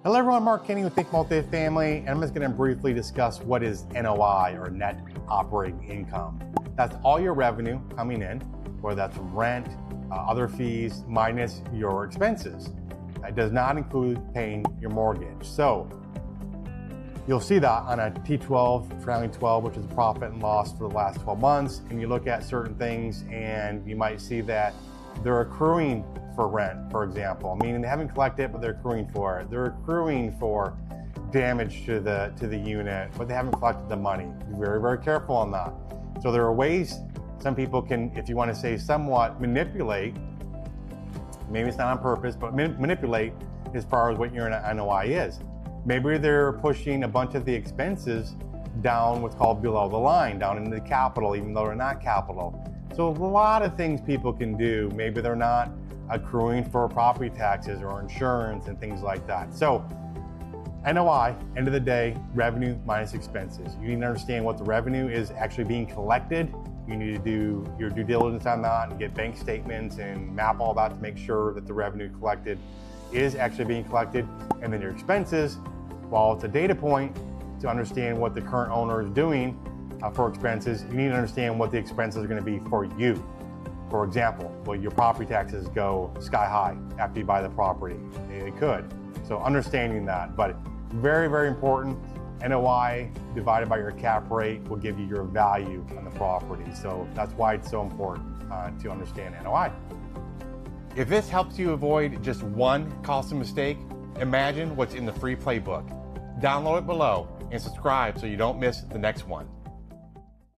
Hello everyone, Mark Kenney with Think Multifamily, and I'm just going to briefly discuss what is NOI, or net operating income. That's all your revenue coming in, whether that's from rent, other fees, minus your expenses. It does not include paying your mortgage. So you'll see that on a T12, trailing 12, which is profit and loss for the last 12 months, and you look at certain things and you might see that they're accruing for rent, for example, meaning they haven't collected it, but they're accruing for it. They're accruing for damage to the unit, but they haven't collected the money. Be very, very careful on that. So there are ways some people can, if you want to say somewhat, manipulate, maybe it's not on purpose, but manipulate as far as what your NOI is. Maybe they're pushing a bunch of the expenses down what's called below the line, down into the capital, even though they're not capital. So a lot of things people can do. Maybe they're not accruing for property taxes or insurance and things like that. So NOI, end of the day, revenue minus expenses. You need to understand what the revenue is actually being collected. You need to do your due diligence on that and get bank statements and map all that to make sure that the revenue collected is actually being collected. And then your expenses, while it's a data point to understand what the current owner is doing for expenses, you need to understand what the expenses are going to be for you. For example, will your property taxes go sky high after you buy the property? It could. So understanding that, but very, very important. NOI divided by your cap rate will give you your value on the property. So that's why it's so important to understand NOI. If this helps you avoid just one costly mistake, imagine what's in the free playbook. Download it below and subscribe so you don't miss the next one.